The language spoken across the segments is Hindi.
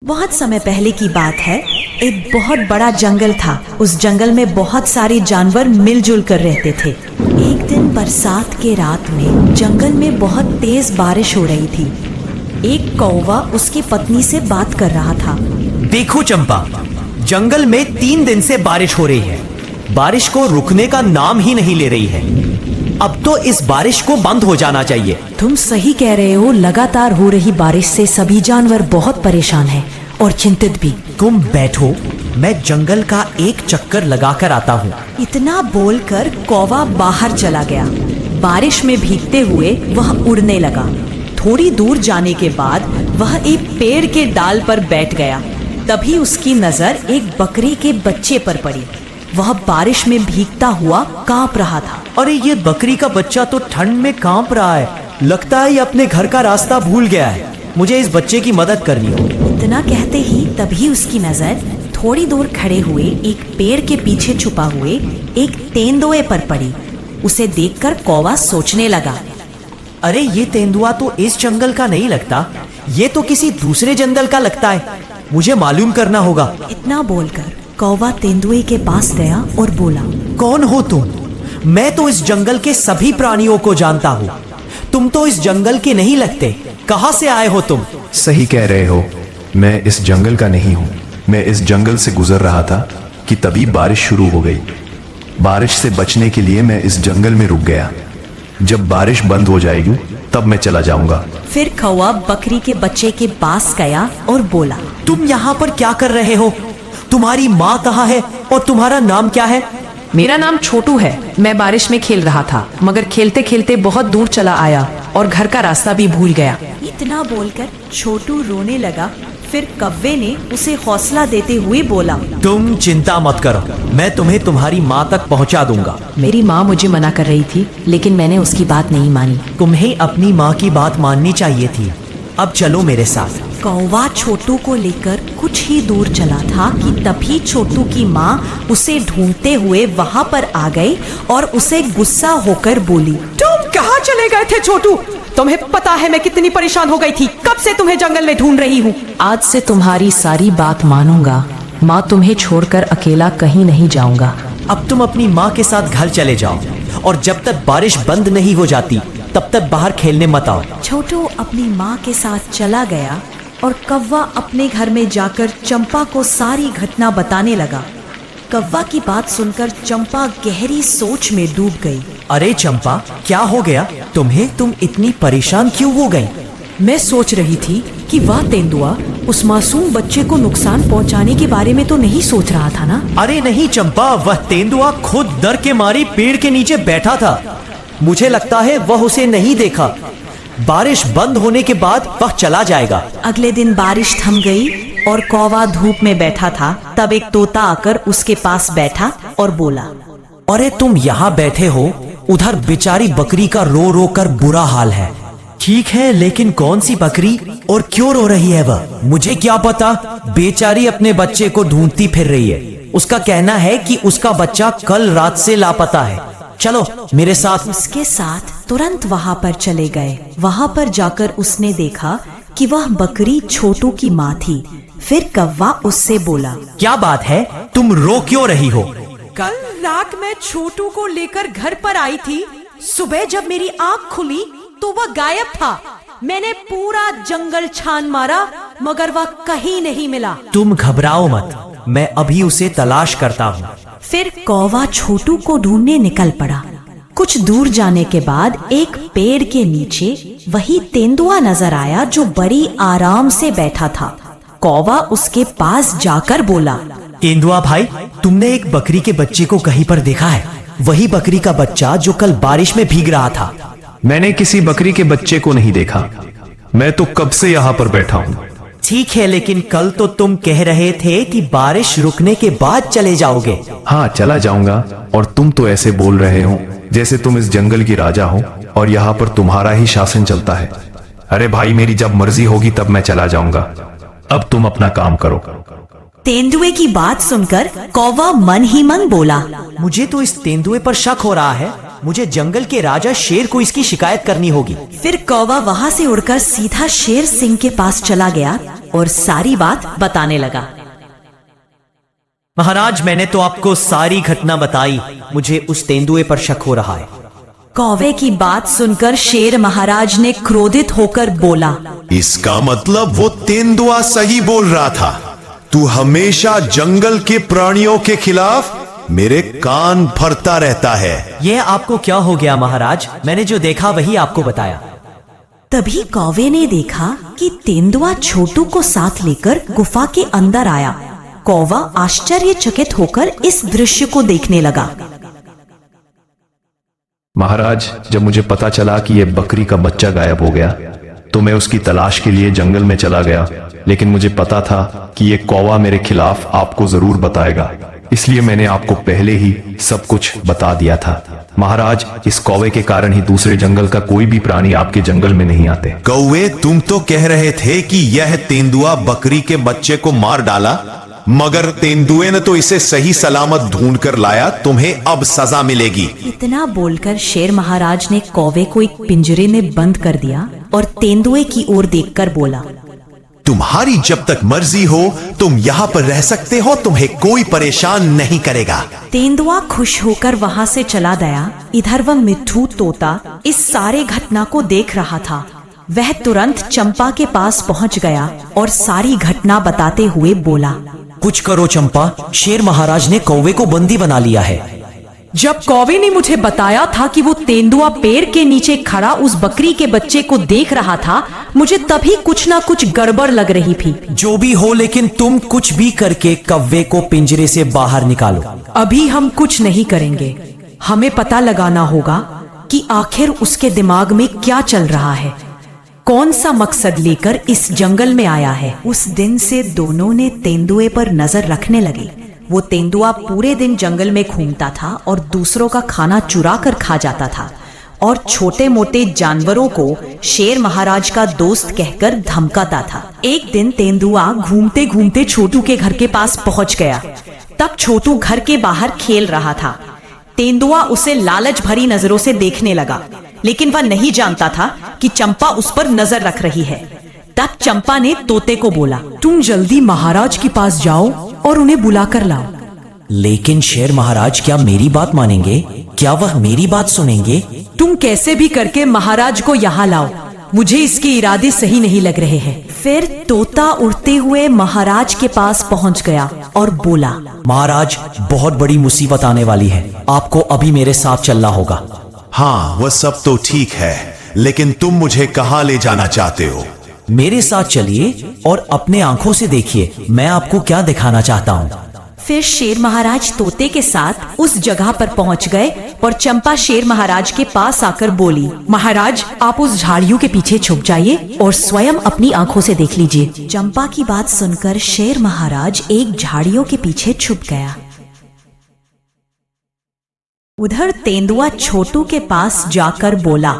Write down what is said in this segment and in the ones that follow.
बहुत समय पहले की बात है। एक बहुत बड़ा जंगल था। उस जंगल में बहुत सारे जानवर मिलजुल कर रहते थे। एक दिन बरसात के रात में जंगल में बहुत तेज बारिश हो रही थी। एक कौवा उसकी पत्नी से बात कर रहा था। देखो चंपा, जंगल में 3 दिन से बारिश हो रही है। बारिश को रुकने का नाम ही नहीं ले रही है। अब तो इस बारिश को बंद हो जाना चाहिए। तुम सही कह रहे हो। लगातार हो रही बारिश से सभी जानवर बहुत परेशान हैं और चिंतित भी। तुम बैठो, मैं जंगल का एक चक्कर लगाकर आता हूँ। इतना बोलकर कौवा बाहर चला गया। बारिश में भीगते हुए वह उड़ने लगा। थोड़ी दूर जाने के बाद वह एक पेड़ के डाल पर बैठ गया। तभी उसकी नजर एक बकरी के बच्चे पर पड़ी। वह बारिश में भीगता हुआ कांप रहा था। अरे ये बकरी का बच्चा तो ठंड में कांप रहा है। लगता है ये अपने घर का रास्ता भूल गया है। मुझे इस बच्चे की मदद करनी हो। इतना कहते ही तभी उसकी नजर थोड़ी दूर खड़े हुए एक पेड़ के पीछे छुपा हुए एक तेंदुए पर पड़ी। उसे देखकर कौवा सोचने लगा, अरे ये तेंदुआ तो इस जंगल का नहीं लगता, ये तो किसी दूसरे जंगल का लगता है। मुझे मालूम करना होगा। इतना बोलकर कौवा तेंदुए के पास गया और बोला, कौन हो तुम? मैं तो इस जंगल के सभी प्राणियों को जानता हूँ। तुम तो इस जंगल के नहीं लगते। कहाँ से आए हो तुम? सही कह रहे हो, मैं इस जंगल का नहीं हूँ। मैं इस जंगल से गुजर रहा था कि तभी बारिश शुरू हो गई। बारिश से बचने के लिए मैं इस जंगल में रुक गया। जब बारिश बंद हो जाएगी तब मैं चला जाऊंगा। फिर कौवा बकरी के बच्चे के पास गया और बोला, तुम यहाँ पर क्या कर रहे हो? तुम्हारी माँ कहाँ है और तुम्हारा नाम क्या है? मेरा नाम छोटू है। मैं बारिश में खेल रहा था, मगर खेलते खेलते बहुत दूर चला आया और घर का रास्ता भी भूल गया। इतना बोलकर छोटू रोने लगा। फिर कव्वे ने उसे हौसला देते हुए बोला, तुम चिंता मत करो, मैं तुम्हें तुम्हारी माँ तक पहुँचा दूंगा। मेरी माँ मुझे मना कर रही थी, लेकिन मैंने उसकी बात नहीं मानी। तुम्हें अपनी माँ की बात माननी चाहिए थी। अब चलो मेरे साथ। कौवा छोटू को लेकर कुछ ही दूर चला था कि तभी छोटू की माँ उसे ढूंढते हुए वहाँ पर आ गई और उसे गुस्सा होकर बोली, तुम कहाँ चले गए थे छोटू? तुम्हें पता है मैं कितनी परेशान हो गई थी। कब से तुम्हें जंगल में ढूंढ रही हूँ। आज से तुम्हारी सारी बात मानूंगा। माँ तुम्हें छोड़कर अकेला कहीं नहीं जाऊंगा। अब तुम अपनी माँ के साथ घर चले जाओ और जब तक बारिश बंद नहीं हो जाती तब तक बाहर खेलने मत आओ। छोटू अपनी माँ के साथ चला गया और कौवा अपने घर में जाकर चंपा को सारी घटना बताने लगा। कौवा की बात सुनकर चंपा गहरी सोच में डूब गई। अरे चंपा, क्या हो गया तुम्हें? तुम इतनी परेशान क्यों हो गई? मैं सोच रही थी कि वह तेंदुआ उस मासूम बच्चे को नुकसान पहुंचाने के बारे में तो नहीं सोच रहा था ना? अरे नहीं चंपा, वह तेंदुआ खुद डर के मारे पेड़ के नीचे बैठा था। मुझे लगता है वह उसे नहीं देखा। बारिश बंद होने के बाद वह चला जाएगा। अगले दिन बारिश थम गई और कौवा धूप में बैठा था। तब एक तोता आकर उसके पास बैठा और बोला, अरे तुम यहाँ बैठे हो, उधर बेचारी बकरी का रो रो कर बुरा हाल है। ठीक है, लेकिन कौन सी बकरी और क्यों रो रही है वह? मुझे क्या पता। बेचारी अपने बच्चे को ढूंढती फिर रही है। उसका कहना है कि उसका बच्चा कल रात से लापता है। चलो मेरे साथ। उसके साथ तुरंत वहाँ पर चले गए। वहाँ पर जाकर उसने देखा कि वह बकरी छोटू की माँ थी। फिर कौवा उससे बोला, क्या बात है, तुम रो क्यों रही हो? कल रात मैं छोटू को लेकर घर पर आई थी। सुबह जब मेरी आँख खुली तो वह गायब था। मैंने पूरा जंगल छान मारा मगर वह कहीं नहीं मिला। तुम घबराओ मत, मैं अभी उसे तलाश करता हूँ। फिर कौवा छोटू को ढूंढने निकल पड़ा। कुछ दूर जाने के बाद एक पेड़ के नीचे वही तेंदुआ नजर आया जो बड़ी आराम से बैठा था। कौवा उसके पास जाकर बोला, तेंदुआ भाई, तुमने एक बकरी के बच्चे को कहीं पर देखा है? वही बकरी का बच्चा जो कल बारिश में भीग रहा था। मैंने किसी बकरी के बच्चे को नहीं देखा। मैं तो कब से यहाँ पर बैठा हूँ। ठीक है, लेकिन कल तो तुम कह रहे थे कि बारिश रुकने के बाद चले जाओगे। हाँ, चला जाऊंगा। और तुम तो ऐसे बोल रहे हो जैसे तुम इस जंगल की राजा हो और यहाँ पर तुम्हारा ही शासन चलता है। अरे भाई, मेरी जब मर्जी होगी तब मैं चला जाऊंगा। अब तुम अपना काम करो। तेंदुए की बात सुनकर कौवा मन ही मन बोला, मुझे तो इस तेंदुए पर शक हो रहा है। मुझे जंगल के राजा शेर को इसकी शिकायत करनी होगी। फिर कौवा वहाँ से उड़कर सीधा शेर सिंह के पास चला गया और सारी बात बताने लगा। महाराज, मैंने तो आपको सारी घटना बताई, मुझे उस तेंदुए पर शक हो रहा है। कौवे की बात सुनकर शेर महाराज ने क्रोधित होकर बोला, इसका मतलब वो तेंदुआ सही बोल रहा था। तू हमेशा जंगल के प्राणियों के खिलाफ मेरे कान भरता रहता है। यह आपको क्या हो गया महाराज? मैंने जो देखा वही आपको बताया। तभी कौवे ने देखा कि तेंदुआ छोटू को साथ लेकर गुफा के अंदर आया। कौवा आश्चर्यचकित होकर इस दृश्य को देखने लगा। महाराज, जब मुझे पता चला कि यह बकरी का बच्चा गायब हो गया तो मैं उसकी तलाश के लिए जंगल में चला गया, लेकिन मुझे पता था कि यह कौवा मेरे खिलाफ आपको जरूर बताएगा, इसलिए मैंने आपको पहले ही सब कुछ बता दिया था। महाराज, इस कौवे के कारण ही दूसरे जंगल का कोई भी प्राणी आपके जंगल में नहीं आते। कौवे, तुम तो कह रहे थे कि यह तेंदुआ बकरी के बच्चे को मार डाला, मगर तेंदुए ने तो इसे सही सलामत ढूंढ कर लाया। तुम्हें अब सजा मिलेगी। इतना बोलकर शेर महाराज ने कौवे को एक पिंजरे में बंद कर दिया और तेंदुए की ओर देखकर बोला, तुम्हारी जब तक मर्जी हो तुम यहाँ पर रह सकते हो, तुम्हें कोई परेशान नहीं करेगा। तेंदुआ खुश होकर वहाँ से चला गया। इधर वह मिट्ठू तोता इस सारे घटना को देख रहा था। वह तुरंत चंपा के पास पहुँच गया और सारी घटना बताते हुए बोला, कुछ करो चंपा, शेर महाराज ने कौवे को बंदी बना लिया है। जब कौवे ने मुझे बताया था कि वो तेंदुआ पेड़ के नीचे खड़ा उस बकरी के बच्चे को देख रहा था, मुझे तभी कुछ ना कुछ गड़बड़ लग रही थी। जो भी हो, लेकिन तुम कुछ भी करके कौवे को पिंजरे से बाहर निकालो। अभी हम कुछ नहीं करेंगे, हमें पता लगाना होगा कि आखिर उसके दिमाग में क्या चल रहा है, कौन सा मकसद लेकर इस जंगल में आया है। उस दिन से दोनों ने तेंदुए पर नजर रखने लगे। वो तेंदुआ पूरे दिन जंगल में घूमता था और दूसरों का खाना चुरा कर खा जाता था और छोटे मोटे जानवरों को शेर महाराज का दोस्त कहकर धमकाता था। एक दिन तेंदुआ घूमते घूमते छोटू के घर के पास पहुंच गया। तब छोटू घर के बाहर खेल रहा था। तेंदुआ उसे लालच भरी नजरों से देखने लगा, लेकिन वह नहीं जानता था कि चंपा उस पर नजर रख रही है। तब चंपा ने तोते को बोला, तुम जल्दी महाराज के पास जाओ और उन्हें बुला कर लाओ। लेकिन शेर महाराज क्या मेरी बात मानेंगे? क्या वह मेरी बात सुनेंगे? तुम कैसे भी करके महाराज को यहाँ लाओ, मुझे इसके इरादे सही नहीं लग रहे हैं। फिर तोता उड़ते हुए महाराज के पास पहुँच गया और बोला, महाराज, बहुत बड़ी मुसीबत आने वाली है, आपको अभी मेरे साथ चलना होगा। हाँ, वह सब तो ठीक है, लेकिन तुम मुझे कहाँ ले जाना चाहते हो? मेरे साथ चलिए और अपने आंखों से देखिए मैं आपको क्या दिखाना चाहता हूँ। फिर शेर महाराज तोते के साथ उस जगह पर पहुंच गए और चंपा शेर महाराज के पास आकर बोली, महाराज, आप उस झाड़ियों के पीछे छुप जाइए और स्वयं अपनी आंखों से देख लीजिए। चंपा की बात सुनकर शेर महाराज एक झाड़ियों के पीछे छुप गया। उधर तेंदुआ छोटू के पास जाकर बोला,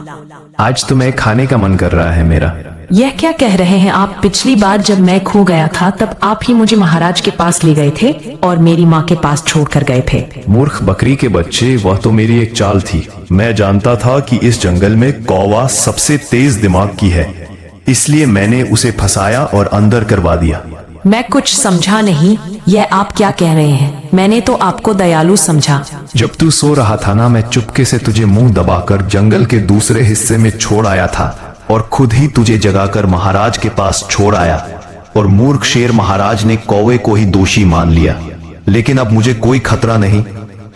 आज तो मैं खाने का मन कर रहा है मेरा। यह क्या कह रहे हैं आप? पिछली बार जब मैं खो गया था तब आप ही मुझे महाराज के पास ले गए थे और मेरी माँ के पास छोड़कर गए थे। मूर्ख बकरी के बच्चे, वह तो मेरी एक चाल थी। मैं जानता था कि इस जंगल में कौवा सबसे तेज दिमाग की है, इसलिए मैंने उसे फंसाया और अंदर करवा दिया। मैं कुछ समझा नहीं, यह आप क्या कह रहे हैं? मैंने तो आपको दयालु समझा। जब तू सो रहा था ना, मैं चुपके से तुझे मुंह दबाकर जंगल के दूसरे हिस्से में छोड़ आया था और खुद ही तुझे जगाकर महाराज के पास छोड़ आया, और मूर्ख शेर महाराज ने कौवे को ही दोषी मान लिया। लेकिन अब मुझे कोई खतरा नहीं।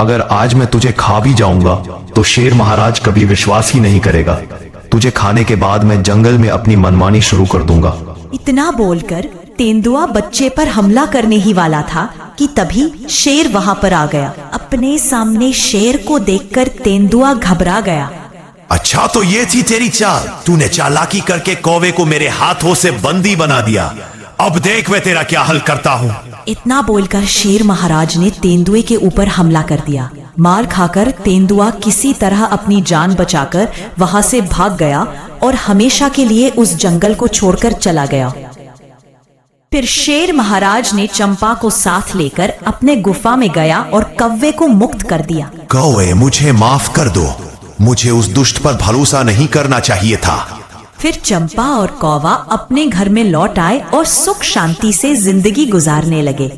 अगर आज मैं तुझे खा भी जाऊंगा तो शेर महाराज कभी विश्वास ही नहीं करेगा। तुझे खाने के बाद मैं जंगल में अपनी मनमानी शुरू कर दूंगा। इतना बोलकर तेंदुआ बच्चे पर हमला करने ही वाला था कि तभी शेर वहां पर आ गया। अपने सामने शेर को देखकर तेंदुआ घबरा गया। अच्छा, तो ये थी तेरी चाल? तूने चालाकी करके कौवे को मेरे हाथों से बंदी बना दिया। अब देख मैं तेरा क्या हल करता हूँ। इतना बोलकर शेर महाराज ने तेंदुए के ऊपर हमला कर दिया। मार खाकर तेंदुआ किसी तरह अपनी जान बचाकर वहां से भाग गया और हमेशा के लिए उस जंगल को छोड़कर चला गया। फिर शेर महाराज ने चंपा को साथ लेकर अपने गुफा में गया और कौवे को मुक्त कर दिया। कौवे, मुझे माफ कर दो। मुझे उस दुष्ट पर भरोसा नहीं करना चाहिए था। फिर चंपा और कौवा अपने घर में लौट आए और सुख शांति से जिंदगी गुजारने लगे।